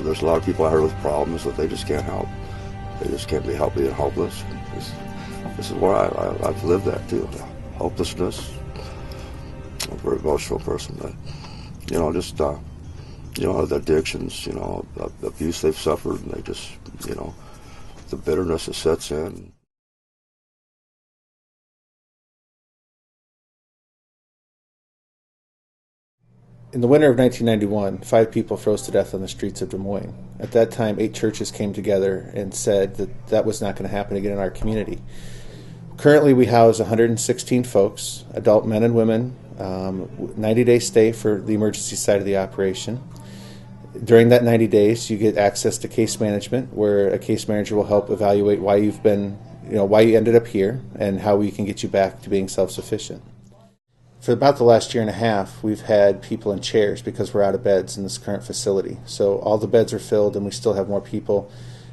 There's a lot of people out here with problems that they just can't help. They just can't be helped being hopeless. This is where I've lived that too. Hopelessness. I'm a very emotional person, but just the addictions, the abuse they've suffered, and they just, the bitterness that sets in. In the winter of 1991, 5 people froze to death on the streets of Des Moines. At that time, 8 churches came together and said that that was not going to happen again in our community. Currently, we house 116 folks, adult men and women, 90-day stay for the emergency side of the operation. During that 90 days, you get access to case management, where a case manager will help evaluate why why you ended up here and how we can get you back to being self-sufficient. For about the last year and a half, we've had people in chairs because we're out of beds in this current facility. So all the beds are filled and we still have more people.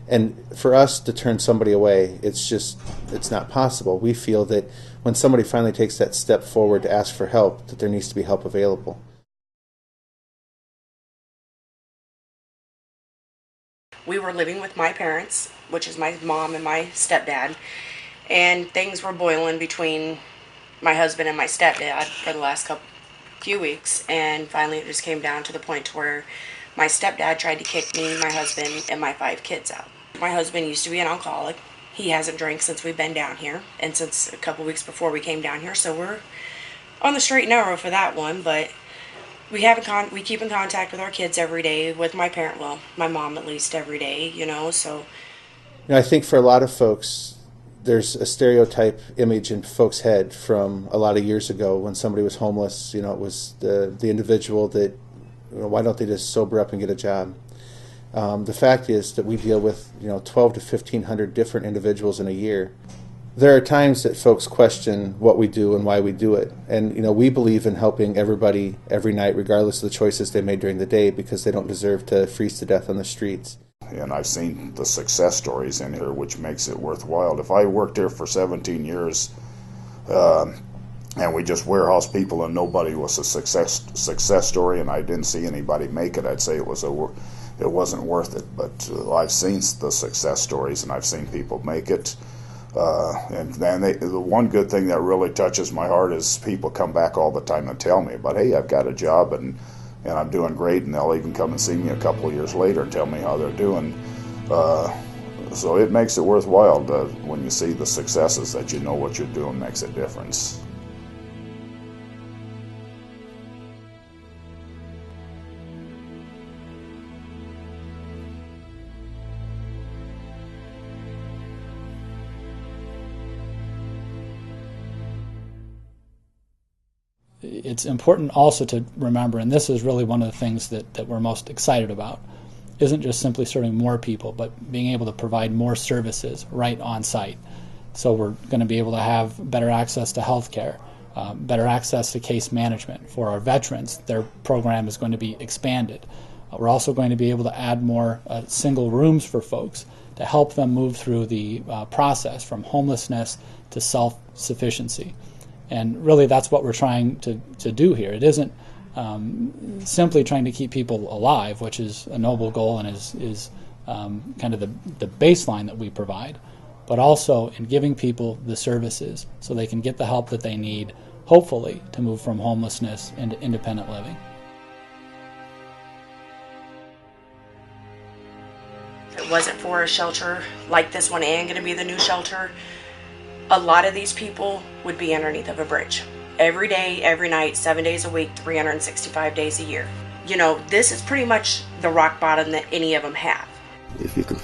And for us to turn somebody away, it's not possible. We feel that when somebody finally takes that step forward to ask for help, that there needs to be help available. We were living with my parents, which is my mom and my stepdad, and things were boiling between my husband and my stepdad for the last few weeks, and finally it just came down to the point where my stepdad tried to kick me, my husband, and my 5 kids out. My husband used to be an alcoholic. He hasn't drank since we've been down here, and since a couple weeks before we came down here, so we're on the straight and narrow for that one, but we keep in contact with our kids every day, with my mom at least every day, so. I think for a lot of folks, there's a stereotype image in folks' head from a lot of years ago when somebody was homeless. It was the individual that, why don't they just sober up and get a job? The fact is that we deal with 12 to 1,500 different individuals in a year. There are times that folks question what we do and why we do it. And we believe in helping everybody every night, regardless of the choices they made during the day, because they don't deserve to freeze to death on the streets. And I've seen the success stories in here, which makes it worthwhile. If I worked here for 17 years and we just warehouse people and nobody was a success story and I didn't see anybody make it, I'd say it wasn't worth it. But I've seen the success stories and I've seen people make it. And then the one good thing that really touches my heart is people come back all the time and tell me about, hey, I've got a job and I'm doing great, and they'll even come and see me a couple of years later and tell me how they're doing. So it makes it worthwhile when you see the successes that you know what you're doing makes a difference. It's important also to remember, and this is really one of the things that we're most excited about, isn't just simply serving more people, but being able to provide more services right on site. So we're going to be able to have better access to health care, better access to case management. For our veterans, their program is going to be expanded. We're also going to be able to add more single rooms for folks to help them move through the process from homelessness to self-sufficiency. And really that's what we're trying to do here. It isn't simply trying to keep people alive, which is a noble goal and is kind of the baseline that we provide, but also in giving people the services so they can get the help that they need, hopefully, to move from homelessness into independent living. If it wasn't for a shelter like this one and going to be the new shelter, a lot of these people would be underneath of a bridge. Every day, every night, 7 days a week, 365 days a year. This is pretty much the rock bottom that any of them have. If you can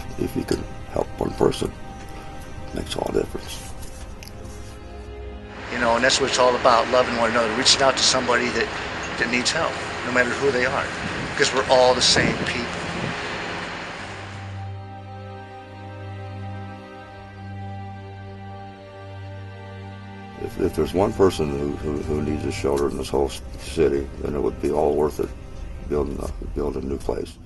help one person, it makes all the difference. And that's what it's all about, loving one another, reaching out to somebody that needs help, no matter who they are, because we're all the same people. If there's one person who needs a shelter in this whole city, then it would be all worth it building a new place.